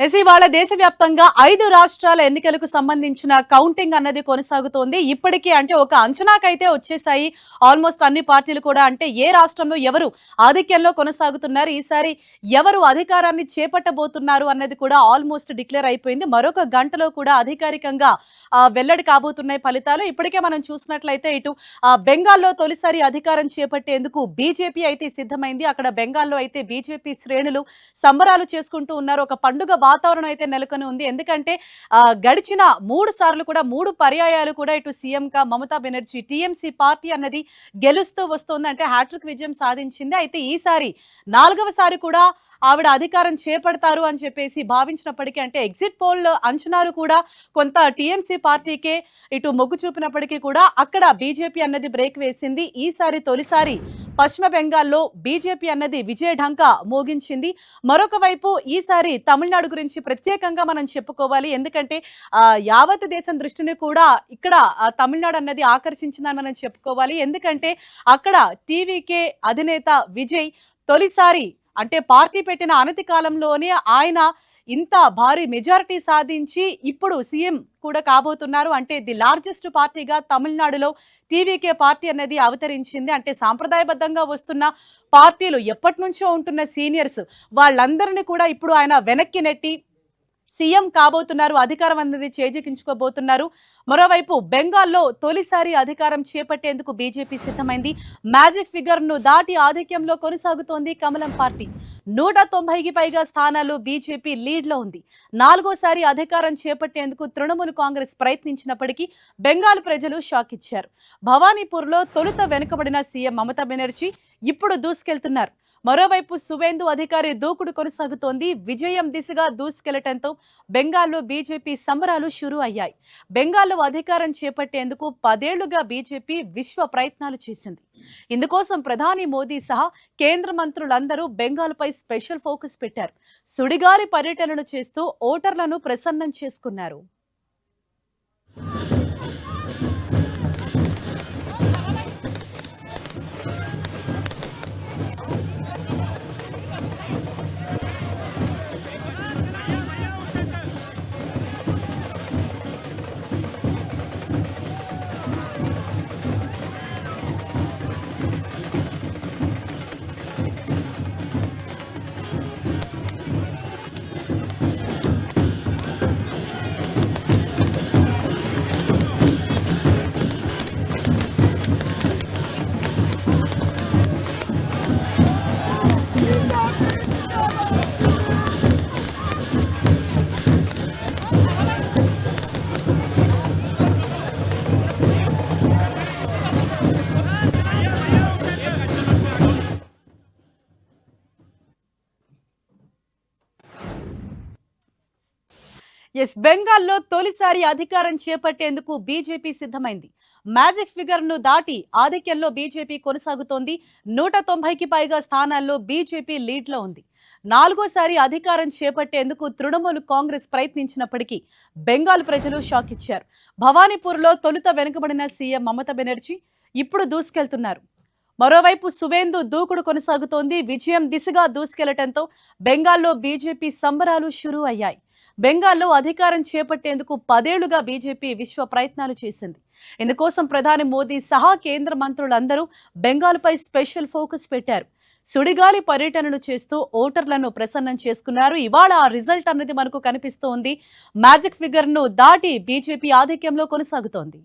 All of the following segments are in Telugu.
ఇవాళ దేశవ్యాప్తంగా 5 రాష్ట్రాల ఎన్నికలకు సంబంధించిన కౌంటింగ్ అన్నది కొనసాగుతోంది. ఇప్పటికీ అంటే ఒక అంచనాకైతే వచ్చేసాయి. ఆల్మోస్ట్ అన్ని పార్టీలు కూడా అంటే ఏ రాష్ట్రంలో ఎవరు ఆధిక్యంలో కొనసాగుతున్నారు, ఈసారి ఎవరు అధికారాన్ని చేపట్టబోతున్నారు అన్నది కూడా ఆల్మోస్ట్ డిక్లేర్ అయిపోయింది. మరొక గంటలో కూడా అధికారికంగా వెల్లడి కాబోతున్నాయి ఫలితాలు. ఇప్పటికే మనం చూసినట్లయితే ఇటు బెంగాల్లో తొలిసారి అధికారం చేపట్టేందుకు బీజేపీ అయితే సిద్ధమైంది. అక్కడ బెంగాల్లో అయితే బీజేపీ శ్రేణులు సంబరాలు చేసుకుంటూ ఉన్నారు. ఒక పండుగ వాతావరణం అయితే నెలకొని ఉంది. ఎందుకంటే గడిచిన 3 సార్లు కూడా 3 పర్యాయాలు కూడా ఇటు సీఎంగా మమతా బెనర్జీ టీఎంసీ పార్టీ అన్నది గెలుస్తూ వస్తోంది. అంటే హ్యాట్రిక్ విజయం సాధించింది. అయితే ఈసారి 4వసారి కూడా ఆవిడ అధికారం చేపడతారు అని చెప్పేసి భావించినప్పటికీ అంటే ఎగ్జిట్ పోల్ అంచనాలు కూడా కొంత టీఎంసీ పార్టీకే ఇటు మొగ్గు చూపినప్పటికీ కూడా అక్కడ బీజేపీ అన్నది బ్రేక్ వేసింది. ఈసారి తొలిసారి పశ్చిమ బెంగాల్లో బీజేపీ అన్నది విజయ ఢంకా మోగించింది. మరొక వైపు ఈసారి తమిళనాడు గురించి ప్రత్యేకంగా మనం చెప్పుకోవాలి. ఎందుకంటే యావత్ దేశం దృష్టిని కూడా ఇక్కడ తమిళనాడు అన్నది ఆకర్షించిందని మనం చెప్పుకోవాలి. ఎందుకంటే అక్కడ టీవీకే అధినేత విజయ్ తొలిసారి అంటే పార్టీ పెట్టిన అనతి కాలంలోనే ఆయన ఇంత భారీ మెజారిటీ సాధించి ఇప్పుడు సీఎం కూడా కాబోతున్నారు. అంటే ది లార్జెస్ట్ పార్టీగా తమిళనాడులో టీవీకే పార్టీ అనేది అవతరించింది. అంటే సాంప్రదాయబద్ధంగా వస్తున్న పార్టీలు ఎప్పటి నుంచో ఉంటున్న సీనియర్స్ వాళ్ళందరినీ కూడా ఇప్పుడు ఆయన వెనక్కి నెట్టి సీఎం కాబోతున్నారు. అధికారం అనేది చేజిక్కించుకోబోతున్నారు. మరోవైపు బెంగాల్లో తొలిసారి అధికారం చేపట్టేందుకు బీజేపీ సిద్ధమైంది. మ్యాజిక్ ఫిగర్ ను దాటి ఆధిక్యంలో కొనసాగుతోంది కమలం పార్టీ. 190కి పైగా స్థానాల్లో బీజేపీ లీడ్ లో ఉంది. 4వసారి అధికారం చేపట్టేందుకు తృణమూల్ కాంగ్రెస్ ప్రయత్నించినప్పటికీ బెంగాల్ ప్రజలు షాక్ ఇచ్చారు. భవానీపూర్ లో తొలుత వెనుకబడిన సీఎం మమతా బెనర్జీ ఇప్పుడు దూసుకెళ్తున్నారు. మరోవైపు సువేందు అధికారి దూకుడు కొనసాగుతోంది. విజయం దిశగా దూసుకెళ్లటంతో బెంగాల్లో బీజేపీ సంబరాలు షురూ అయ్యాయి. బెంగాల్లో అధికారం చేపట్టేందుకు 10 ఏళ్లుగా బీజేపీ విశ్వ ప్రయత్నాలు చేసింది. ఇందుకోసం ప్రధాని మోదీ సహా కేంద్ర మంత్రులందరూ బెంగాల్పై స్పెషల్ ఫోకస్ పెట్టారు. సుడిగాలి పర్యటనలు చేస్తూ ఓటర్లను ప్రసన్నం చేసుకున్నారు. బెంగాల్లో తొలిసారి అధికారం చేపట్టేందుకు బీజేపీ సిద్ధమైంది. మ్యాజిక్ ఫిగర్ ను దాటి ఆధిక్యంలో బీజేపీ కొనసాగుతోంది. 190కి పైగా స్థానాల్లో బీజేపీ లీడ్ లో ఉంది. 4వసారి అధికారం చేపట్టేందుకు తృణమూల్ కాంగ్రెస్ ప్రయత్నించినప్పటికీ బెంగాల్ ప్రజలు షాక్ ఇచ్చారు. భవానీపూర్ లో తొలుత వెనుకబడిన సీఎం మమతా బెనర్జీ ఇప్పుడు దూసుకెళ్తున్నారు. మరోవైపు సువేందు దూకుడు కొనసాగుతోంది. విజయం దిశగా దూసుకెళ్లటంతో బెంగాల్లో బీజేపీ సంబరాలు షురూ అయ్యాయి. బెంగాల్లో అధికారం చేపట్టేందుకు 10 ఏళ్లుగా బీజేపీ విశ్వ ప్రయత్నాలు చేసింది. ఇందుకోసం ప్రధాని మోదీ సహా కేంద్ర మంత్రులందరూ బెంగాల్పై స్పెషల్ ఫోకస్ పెట్టారు. సుడిగాలి పర్యటనలు చేస్తూ ఓటర్లను ప్రసన్నం చేసుకున్నారు. ఇవాళ ఆ రిజల్ట్ అన్నది మనకు కనిపిస్తోంది. మ్యాజిక్ ఫిగర్ ను దాటి బీజేపీ ఆధిక్యంలో కొనసాగుతోంది.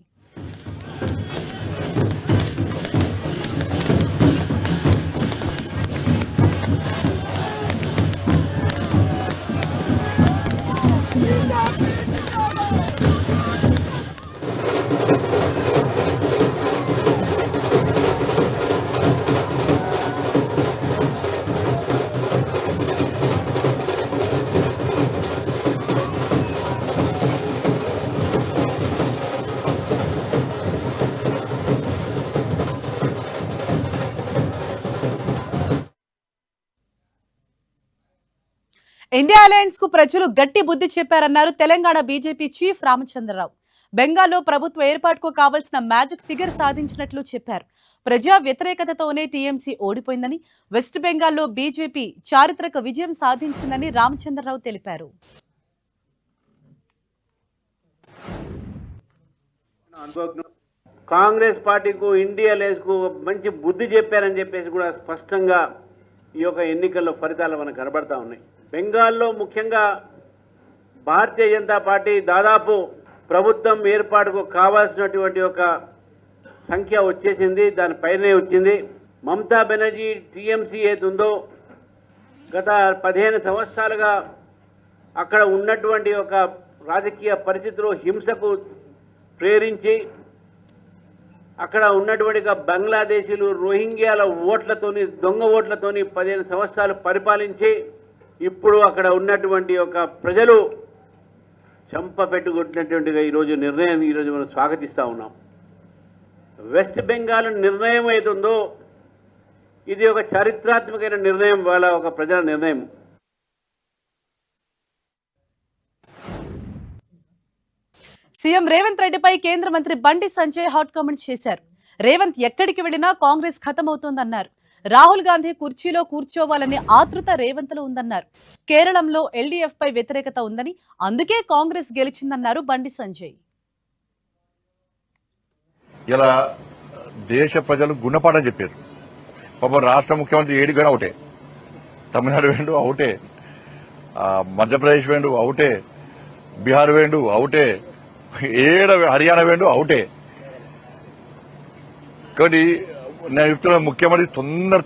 ఇండియా అలయన్స్ కు ప్రజలు గట్టి బుద్ధి చెప్పారన్నారు తెలంగాణ బీజేపీ చీఫ్ రామచంద్రరావు. బెంగాల్లో ప్రభుత్వ ఏర్పాటుకు కావాల్సిన మ్యాజిక్ ఫిగర్ సాధించినట్లు చెప్పారు. ప్రజా వ్యతిరేకతతోనే టీఎంసీ ఓడిపోయిందని, వెస్ట్ బెంగాల్లో బీజేపీ చారిత్రక విజయం సాధించిందని రామచంద్రరావు తెలిపారు. కాంగ్రెస్ పార్టీకు ఇండియా లేస్కు మంచి బుద్ధి చెప్పారని చెప్పేసి కూడా స్పష్టంగా ఈ యొక్క ఎన్నికల్లో ఫలితాలు మనకు కనబడతా ఉన్నాయి. బెంగాల్లో ముఖ్యంగా భారతీయ జనతా పార్టీ దాదాపు ప్రభుత్వం ఏర్పాటుకు కావాల్సినటువంటి ఒక సంఖ్య వచ్చేసింది, దానిపైనే వచ్చింది. మమతా బెనర్జీ టీఎంసీ ఏదుందో గత 15 సంవత్సరాలుగా అక్కడ ఉన్నటువంటి ఒక రాజకీయ పరిస్థితిలో హింసకు ప్రేరించి అక్కడ ఉన్నటువంటి బంగ్లాదేశీలు రోహింగ్యాల ఓట్లతోని దొంగ ఓట్లతోని 15 సంవత్సరాలు పరిపాలించి ఇప్పుడు అక్కడ ఉన్నటువంటి ఒక ప్రజలు చంప పెట్టుకుంటున్నటువంటిగా ఈరోజు నిర్ణయం ఈరోజు మనం స్వాగతిస్తూ ఉన్నాం. వెస్ట్ బెంగాల్ నిర్ణయం అవుతుందో ఇది ఒక చారిత్రాత్మకమైన నిర్ణయం, వాళ్ళ ఒక ప్రజల నిర్ణయం. సీఎం రేవంత్ రెడ్డిపై కేంద్ర మంత్రి బండి సంజయ్ హాట్ కామెంట్స్ చేశారు. రేవంత్ ఎక్కడికి వెళ్లినా కాంగ్రెస్ ఖతమవుతోందన్నారు. రాహుల్ గాంధీ కుర్చీలో కూర్చోవాలని ఆతృత రేవంత్ లో ఉందన్నారు. కేరళంలో ఎల్డీఎఫ్ పై వ్యతిరేకత ఉందని, అందుకే కాంగ్రెస్ గెలిచిందన్నారు బండి సంజయ్. ఇలా దేశ ప్రజలు గుణపాఠం చెప్పారు. పాపం రాష్ట్ర ముఖ్యమంత్రి ఏడిగడ అవుటే, తమిళనాడు వేండు అవుటే, మధ్యప్రదేశ్ వేండు అవుటే, బీహార్ వేండు అవుటే, హర్యానా వేండు అవుటే. కాబట్టి నేను చెప్తున్నా, ముఖ్యమంత్రి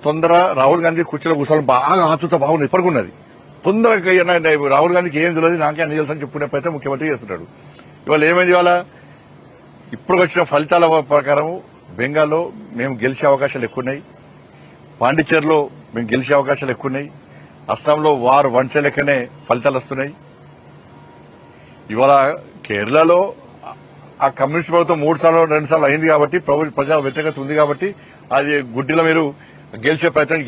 తొందర రాహుల్ గాంధీ కుర్చీలో కూర్చోవాలి బాగా ఆతృత బాగుంది, ఇప్పటికున్నది. తొందరగా రాహుల్ గాంధీకి ఏం తెలియదు, నాకే అన్ని తెలుసు అని చెప్పుకునే ప్రయత్నం ముఖ్యమంత్రి చేస్తున్నాడు. ఇవాళ ఏమైంది, ఇవాళ ఇప్పుడు వచ్చిన ఫలితాల ప్రకారం బెంగాల్లో మేము గెలిచే అవకాశాలు ఎక్కువన్నాయి, పాండిచేరిలో మేము గెలిచే అవకాశాలు ఎక్కువన్నాయి, అస్సాంలో వారు వంచ లెక్కనే ఫలితాలు వస్తున్నాయి. ఇవాళ కేరళలో ఆ కమ్యూనిస్ట్ ప్రభుత్వం 3 సార్లు 2 సార్లు అయింది కాబట్టి ప్రజల వ్యతిరేకత ఉంది కాబట్టి అది గుడ్డిలో మీరు గెలిచే ప్రయత్నం